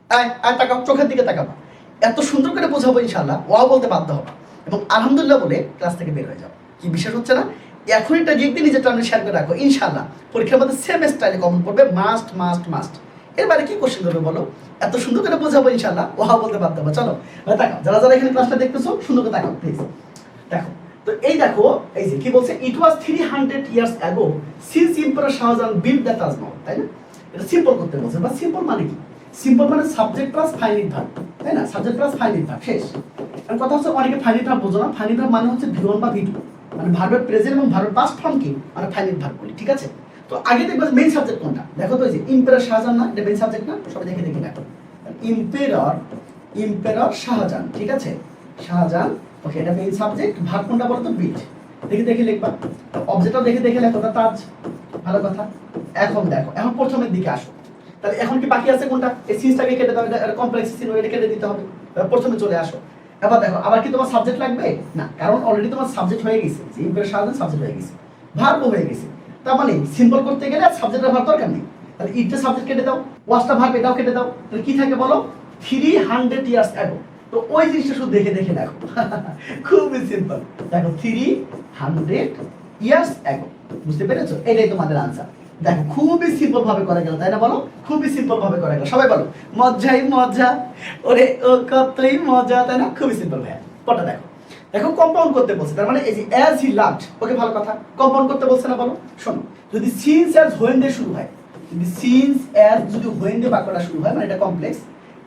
আয় আয় তাকাও, চোখের দিকে তাকাবো। এত সুন্দর করে বোঝাবো ইনশাল্লাহ, ওয়াও বলতে বাধ্য হবে এবং আলহামদুলিল্লাহ বলে ক্লাস থেকে বের হয়ে যাবো। কি বিশ্বাস হচ্ছে না? এখন এটা লিখতে নিজের টার্মে শেয়ার করে রাখো, ইনশাল্লাহ পরীক্ষার মধ্যে সেম স্টাইলে কমন পড়বে, মাস্ট মাস্ট মাস্ট। এর বাইরে কি কোশ্চেন করবে বলো? এত সুন্দর করে বোঝাবো ইনশাল্লাহ, ওয়াও বলতে বাধ্য হবে। চলো তাকাও, যারা যারা এখানে ক্লাসটা দেখতেছো সুন্দর করে তাকাও প্লিজ। দেখো তো এই দেখো, এই যে কি বলছে, ইট ওয়াজ 300 years ago since emperor Shahjahan build the Taj Mahal, তাই না? এটা সিম্পল করতে বলছে, বা সিম্পল মানে কি? সিম্পল মানে সাবজেক্ট প্লাস ফাইনাইট ভার্ব, তাই না? সাবজেক্ট প্লাস ফাইনাইট ভার্ব, শেষ। আর কথা হচ্ছে অনেকে ফাইনাইট ভার্ব বোঝো না। ফাইনাইট ভার্ব মানে হচ্ছে ভি1 বা ভি2, মানে ভার্বের প্রেজেন্ট এবং ভার্বের পাস্ট ফর্ম কি মানে ফাইনাইট ভার্ব বলি, ঠিক আছে? তো আগে দেখবে মেইন সাবজেক্ট কোনটা, দেখো তো, এই যে ইম্পেরার শাহজাহান না, এটা মেইন সাবজেক্ট না? সবাই দেখে দেখে দেখো, ইম্পেরার শাহজাহান, ঠিক আছে? শাহজাহান, ওকে, এটা মেইন সাবজেক্ট। ভার্ব কোনটা বলো তো? বিট। দেখে দেখে লিখবা, অবজেক্টটাও দেখে দেখে লেখো, তাজ, ভালো কথা। এখন দেখো, এখন প্রথমের দিকে আসো, তাহলে এখন কি বাকি আছে কোনটা? এই সিনটাকে কেটে দাও, এটা কমপ্লেক্স সিন, এটা কেটে দিতে হবে। প্রথমে চলে আসো। এবার দেখো, আবার কি তোমার সাবজেক্ট লাগবে? না, কারণ অলরেডি তোমার সাবজেক্ট হয়ে গেছে, যে ইম্পেরার শাহজাহান সাবজেক্ট হয়ে গেছে, ভার্বও হয়ে গেছে। তার মানে সিম্পল করতে গেলে সাবজেক্টের ভার্ব দরকার নেই। তাহলে ইটটা সাবজেক্ট কেটে দাও, ওয়াজটা ভার্ব, এটাও কেটে দাও। তাহলে কি থাকে বলো? 300 ইয়ার্স অ্যাগো। তো ওই জিনিসটা শুধু দেখে দেখে দেখো, খুবই সিম্পল। দেখো 300 ইয়ার্স অ্যাগো, বুঝতে পেরেছো? এটাই তোমাদের আনসার। দেখো খুবই সিম্পল ভাবে করা গেল, তাই না? বলো, খুবই সিম্পল ভাবে করা গেল। সবাই বলো মজাই মজা, ওরে ও কতই মজা, তাই না? খুবই সিম্পল ভাইয়া। কটা দেখো, দেখো কম্পাউন্ড করতে বলছে, তার মানে এই যে অ্যাজ হি লাভড, ওকে, ভালো কথা। কম্পাউন্ড করতে বলছে না? বলো, শোনো, যদি সিন্স অ্যাজ হোয়েন দিয়ে শুরু হয়, যদি সিন্স অ্যাজ যদি হোয়েন দিয়ে বাক্যটা শুরু হয়, মানে এটা কমপ্লেক্স,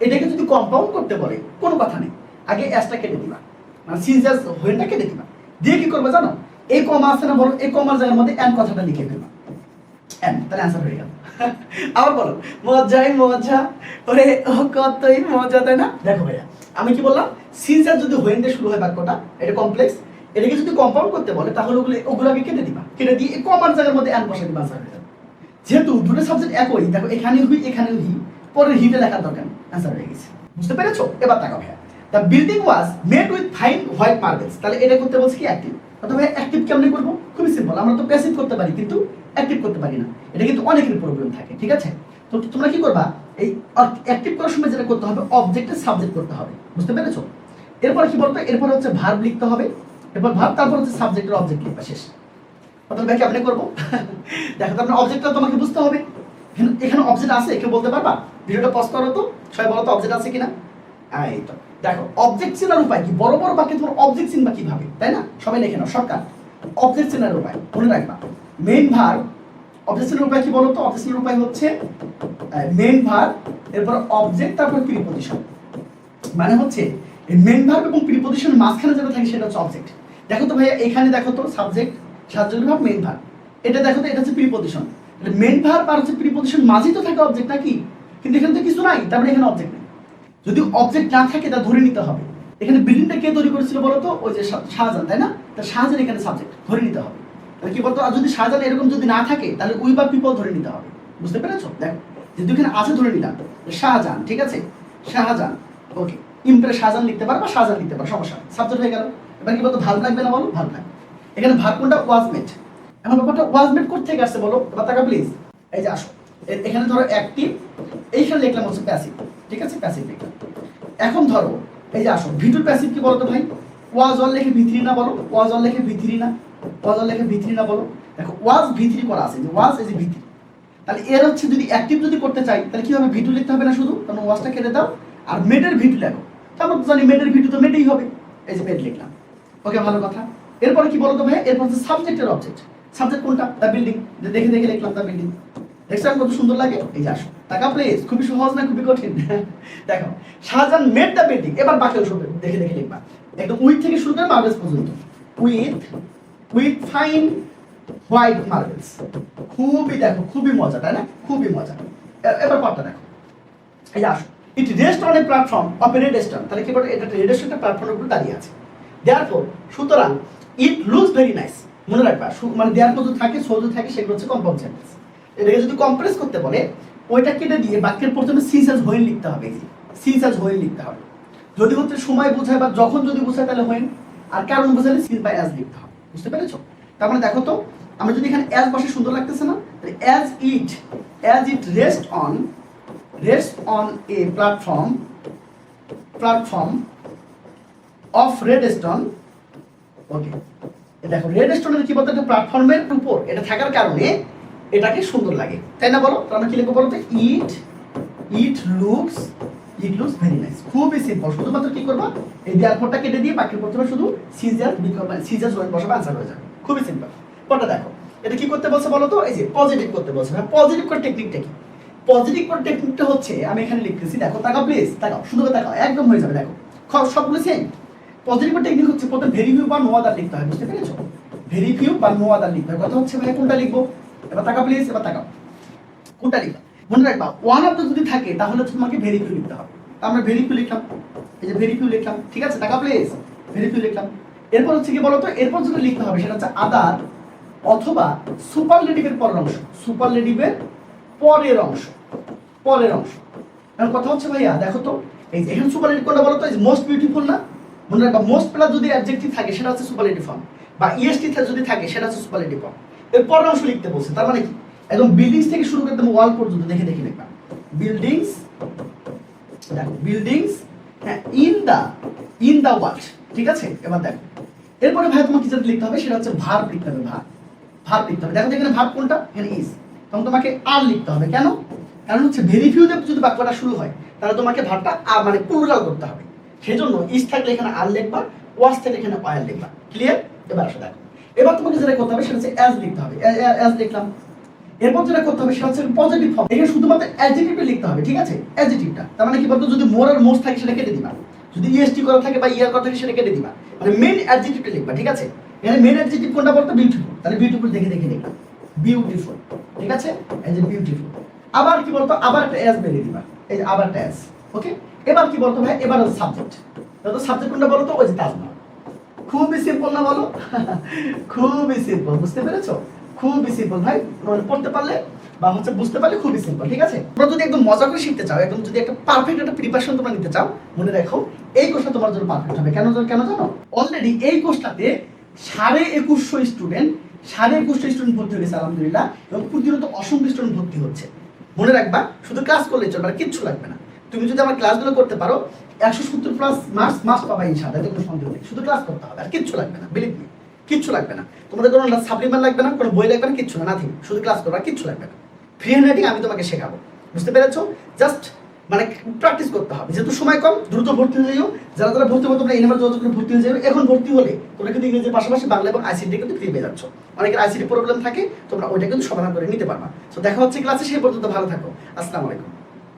এটাকে যদি কম্পাউন্ড করতে বলে কোনো কথা নেই, আগে অ্যাজটা কেটে দিবা, মানে সিন্স অ্যাজ হোয়েনটা কেটে দিবা, দিয়ে কি করবে জানো? এই কমা আছে না, বলো, এই কমার জায়গার মধ্যে এন্ড কথাটা লিখে ফেলবা, এন্ড, তাহলে অ্যান্সার হয়ে গেল। আবার বলো মজাই মজা, ওরে ও কতই মজা, তাই না? দেখো ভাইয়া, আমি কি বললাম? সিন্স অ্যাজ যদি হোয়েন দিয়ে শুরু হয় বাক্যটা, এটা কমপ্লেক্স, এটাকে যদি কম্পাউন্ড করতে বলে তাহলে ওগুলোকে কেটে দিবা, কেটে দিয়ে এই কমার জায়গার মধ্যে এন্ড বসাই দিবা, অ্যান্সার হয়ে যাবে। যেহেতু দুটো সাবজেক্ট একই, দেখো এখানেও হুই এখানেও হি, পরের হিতে লেখার দরকার নেই, অ্যান্সার হয়ে গেছে। বুঝতে পেরেছো? এবার তাকাও ভাইয়া, the building was made with fine white marbles. তাহলে এটা করতে বলছি কি অ্যাক্টিভ। অথবা অ্যাক্টিভ কেমনে করবো? খুবই সিম্পল, আমরা তো প্যাসিভ করতে পারি কিন্তু অ্যাক্টিভ করতে পারি না, এটা কিন্তু অনেকের প্রবলেম থাকে, ঠিক আছে? তো তোমরা কি করবা, এই অ্যাক্টিভ করার সময় যেটা করতে হবে, অবজেক্টের সাবজেক্ট করতে হবে, বুঝতে পেরেছো? এরপর কি বলতো, এরপর হচ্ছে ভার্ব লিখতে হবে, এরপর ভার্ব, তারপর হচ্ছে সাবজেক্টের অবজেক্ট লিখবা, শেষ। অতএব ভাই কেমনে করবো? দেখো, তার মানে অবজেক্টটা তোমাকে বুঝতে হবে। এখানে অবজেক্ট আছে, কেউ বলতে পারবা? ভিডিওটা পজ করো তো, সবাই বলো তো অবজেক্ট আছে কিনা। এই তো দেখো, অবজেক্ট চেনার উপায় কি? বড় বড় বাক্যে তোমার অবজেক্ট চিনবা কিভাবে, তাই না? সবাই লিখে নাও, শর্টকাট। অবজেক্ট চেনার উপায় মনে রাখবা, মেইন ভার্ব। অবজেক্ট চেনার উপায় কি বলো তো? অবজেক্ট চেনার উপায় হচ্ছে মেইন ভার্ব, এরপর অবজেক্ট, তারপর প্রিপজিশন। মানে হচ্ছে এই মেইন ভার্ব এবং প্রিপজিশন মাঝখানে যেটা থাকে সেটা হচ্ছে অবজেক্ট। দেখো তো ভাইয়া, এখানে দেখো তো subject, subject verb, main verb. এটা দেখো তো, এটা হচ্ছে প্রিপজিশন। মেইন ভার্ব আর হচ্ছে প্রিপজিশন মাঝেই তো থাকে অবজেক্ট, নাকি? কিন্তু এখানে তো কিছু নাই, তারপরে এখানে অবজেক্ট নেই। যদি অবজেক্ট না থাকে তা ধরে নিতে হবে। এখানে বিল্ডিংটা কে তৈরি করেছিল বলো তো? ওই যে শাহজাহান, তাই না? তা শাহজাহান এখানে সাবজেক্ট, ধরে নিতে হবে। তাহলে কি বলতো, আর যদি শাহজাহান এরকম যদি না থাকে তাহলে উই বা পিপল ধরে নিতে হবে, বুঝতে পেরেছো? দেখো, যেহেতু এখানে আছে ধরে নিলাম শাহজাহান, ঠিক আছে? শাহজাহান, ওকে। ইমপ্রেস শাহজাহান লিখতে পারো বা শাহজাহান লিখতে পারো, সমস্যা, সাবজেক্ট হয়ে গেল। এবার কি বলতো, ভার্ব লাগবে না? বলো, ভার্ব লাগবে। এখানে ভার্ব কোনটা? Was made. এখন ব্যাপারটা ওয়াজ মেড কোথা থেকে আসছে বলো? এবার তাকা প্লিজ, এই যে আসো, এখানে ধরো অ্যাক্টিভ, এইখানে লিখলাম হচ্ছে প্যাসিভ, ঠিক আছে? প্যাসিভ লিখলাম। এখন ধরো এই যে আসো, ভিটুর প্যাসিভ কি বলতো ভাই? ওয়াজ অল লেখে ভিথরি না? বলো, ওয়াজ অল লেখে ভিথরি না? ওয়াজ অল লেখে ভিথরি না? বলো, দেখো ওয়াজ ভিথরি করা আছে, যে ওয়াজ এই যে ভিথরি। তাহলে এর হচ্ছে যদি অ্যাক্টিভ যদি করতে চাই তাহলে কি হবে? ভিটু লিখতে হবে না শুধু, কারণ ওয়াজটা কেটে দাও, আর মেডের ভিটু লেখো। তারপর তো জানি মেডের ভিটু তো মেডেই হবে, এই যে মেড লিখলাম, ওকে, ভালো কথা। এরপরে কি বলতো ভাই? এরপর হচ্ছে সাবজেক্টের অবজেক্ট। সাবজেক্ট কোনটা? The building. দেখে দেখে লিখলাম দ্য বিল্ডিং। দেখছেন কত সুন্দর লাগে? এই যে আসো, টাকা প্লেস, খুবই সহজ না খুবই কঠিন? দেখো, শাহজাহান মেড দ্য বিল্ডিং। এবার বাকি অংশ দেখে দেখে লিখবা, একদম উইথ থেকে শুরু করে মার্বেলস পর্যন্ত। With fine white marbles. খুবই, দেখো খুবই মজা, তাই না? খুবই মজা। এবার পার্টটা দেখো, এই যে আসো, it rest on a platform of a redstone. তাহলে কি বলে, এটা রেডস্টোনটা প্ল্যাটফর্মের উপর দাঁড়িয়ে আছে। দেয়ারফর, সুতরাং, ইট লুকস ভেরি নাইস। মনে রাখবা, মানে দেয়ারফর যদি থাকে, সো যদি থাকে, সেগুলো হচ্ছে কম্পাউন্ড সেন্টেন্স। এটাকে যদি কম্প্রেস করতে বলে, ওইটা কেটে দিয়ে বাক্যের প্রথমে সিন্স অ্যাজ হোয়েন লিখতে হবে। সিন্স অ্যাজ হোয়েন লিখতে হবে। যদি হচ্ছে সময় বোঝায় বা যখন যদি বোঝায় তাহলে হোয়েন, আর কারণ বোঝালে সিন্স বাই অ্যাজ লিখতে হবে, বুঝতে পেরেছো? তার মানে দেখো তো, আমরা যদি এখানে অ্যাজ বসে সুন্দর লাগতেছে না? As it rest on rests on a platform of redstone. ওকে, দেখো রেডস্টোনের কি বলতে, একটা প্ল্যাটফর্মের উপর এটা থাকার কারণে এটাকে সুন্দর লাগে, তাই না? বলো তো আমরা কি লিখবো বলো তো? It looks very nice. খুবই সিম্পল, শুধুমাত্র কি করবা, এই দেয়ারফরটা কেটে দিয়ে বাকির প্রথমে শুধু সিজার জয়েন্ট বসাবে, আনসার হয়ে যাবে। খুবই সিম্পল। পড়টা দেখো, এটা কি করতে বলছে বলো তো? এই যে পজিটিভ করতে বলছে। হ্যাঁ, পজিটিভ কোড টেকনিকটা কি? পজিটিভ কোড টেকনিকটা হচ্ছে, আমি এখানে লিখতেছি, দেখো তাকাও প্লিজ, তাকাও, শুধু তাকাও, একদম হয়ে যাবে। দেখো সবগুলো সেম। পজিটিভ কোড টেকনিক হচ্ছে প্রথমে ভেরি ফিউ বা নো আদার লিখতে হয়, বুঝতে পেরেছো? ভেরি ফিউ বা নো আদার লিখতে হয়। কথা হচ্ছে ভাই কোনটা লিখবো? এবার তাকাও প্লিজ, এবার তাকাও, কোনটা লিখবা? মনে রাখবা ওয়ান অফ দ্য যদি থাকে তাহলে তোমাকে ভেরি ফিউ লিখতে হবে। আমরা ভেরি ফিউ লিখলাম, এই যে ভেরি ফিউ লিখলাম, ঠিক আছে? টাকা প্লিজ, ভেরি ফিউ লিখলাম। এরপর হচ্ছে কি বলতো, এরপর যেটা লিখতে হবে সেটা হচ্ছে আদার অথবা সুপারলেটিভের পরের অংশ, সুপারলেটিভের পরের অংশ, পরের অংশ। এখন কথা হচ্ছে ভাইয়া দেখো তো, এই যে এখানে সুপারলেটিভ কোনটা বলতো? এই যে মোস্ট বিউটিফুল না? মনে রাখবা মোস্ট প্লাস যদি অ্যাডজেক্টিভ থাকে সেটা হচ্ছে সুপারলেটিভ ফর্ম, বা ইএসটি যদি থাকে সেটা হচ্ছে সুপারলেটিভ ফর্ম। এর পরের অংশ লিখতে বলছে, তার মানে কি? একদম বিল্ডিংস থেকে শুরু করে একদম ওয়াল পর্যন্ত দেখে দেখে লিখবা। বিল্ডিংস, দেখো বিল্ডিংস, হ্যাঁ, ইন দা ওয়ার্ল্ড, ঠিক আছে? এবার দেখো এরপরে ভাই তোমাকে যেটা লিখতে হবে সেটা হচ্ছে ভার্ব লিখতে হবে। ভার্ব লিখতে হবে। দেখো এখানে ভার্ব কোনটা? এখানে ইজ। তখন তোমাকে আর লিখতে হবে। কেন? কারণ হচ্ছে ভেরি ফিউ দিয়ে যদি বাক্যটা শুরু হয় তাহলে তোমাকে ভার্বটা আর মানে প্লুরাল করতে হবে। সেজন্য ইজ থাকলে এখানে আর লিখবা, ওয়াজ থাকলে এখানে ওয়ার লিখবা। ক্লিয়ার? এবার আসো দেখো, এবার তোমাকে যেটা করতে হবে সেটা হচ্ছে অ্যাজ লিখতে হবে। অ্যাজ লিখলাম। এরপর যেটা করতে হবে সেটা হচ্ছে পজিটিভ ফর্ম। এখানে শুধুমাত্র অ্যাডজেক্টিভটা লিখতে হবে, ঠিক আছে? অ্যাডজেক্টিভটা তার মানে কি বলতো, যদি মোর আর মোস্ট থাকে সেটা কেটে দিবা, যদি ইএসটি করা থাকে বা ইয়ার করা থাকে সেটা কেটে দিবা, মানে মেইন অ্যাডজেক্টিভটা লিখবা, ঠিক আছে? এখানে মেইন অ্যাডজেক্টিভ কোনটা বলতো? বিউটিফুল। তাহলে বিউটিফুল দেখে দেখে লিখবা, বিউটিফুল, ঠিক আছে? এই যে বিউটিফুল। আবার কি বলতো, আবার একটা অ্যাজ বেরিয়ে দিবা, এই যে আবার একটা অ্যাজ। ওকে, এবার কি বলতো ভাই? এবার হচ্ছে সাবজেক্ট। তাহলে সাবজেক্ট কোনটা বলতো? ওই যে তাজমহল। খুবই সিম্পল না বলো? খুবই সিম্পল, বুঝতে পেরেছো? খুবই সিম্পল ভাই, মানে পড়তে পারলে বা হচ্ছে বুঝতে পারলে খুবই সিম্পল, ঠিক আছে? তোমরা যদি একদম মজা করে শিখতে চাও, একদম যদি একটা পারফেক্ট একটা প্রিপারেশন তোমরা নিতে চাও, মনে রাখো এই কোর্সটা তোমার জন্য পারফেক্ট হবে। কেন জানো? অলরেডি এই কোর্সটাতে 2150 স্টুডেন্ট, 2150 স্টুডেন্ট ভর্তি হয়েছে আলহামদুলিল্লাহ, এবং প্রতিনিয়ত অসংখ্য স্টুডেন্ট ভর্তি হচ্ছে। মনে রাখবা শুধু ক্লাস করলেই চলবে, আর কিচ্ছু লাগবে না। তুমি যদি আমার ক্লাসগুলো করতে পারো 170 প্লাস মার্কস পাবা ইনশাআল্লাহ, এতে কোনো সন্দেহ নেই। শুধু ক্লাস করতে হবে, আর কিচ্ছু লাগবে না, বিলিভ মি, কিচ্ছু লাগবে না। তোমাদের কোনো সাপ্লিমেন্ট লাগবে না, কোনো বই লাগবে না, কিচ্ছু না, নাথিং। শুধু ক্লাস করবা, কিচ্ছু লাগবে না। ফ্রি হ্যান্ড রাইটিং আমি তোমাকে শেখাবো, বুঝতে পেরেছো? জাস্ট মানে প্র্যাকটিস করতে হবে। যেহেতু সময় কম, দ্রুত ভর্তি হয়ে যাও। যারা যারা ভর্তি হবে তোমরা এই নাম্বার যোগাযোগ করে ভর্তি হয়ে যাবে। এখন ভর্তি হলে তোমরা কিন্তু ইংরেজির পাশাপাশি বাংলা এবং আইসিটি কিন্তু ফ্রি পেয়ে যাচ্ছ। অনেকের আইসিটি প্রবলেম থাকে, তোমরা ওইটা কিন্তু সমাধান করে নিতে পারবা। তো দেখা হচ্ছে ক্লাসে, সেই পর্যন্ত ভালো থাকো। আসসালামু আলাইকুম।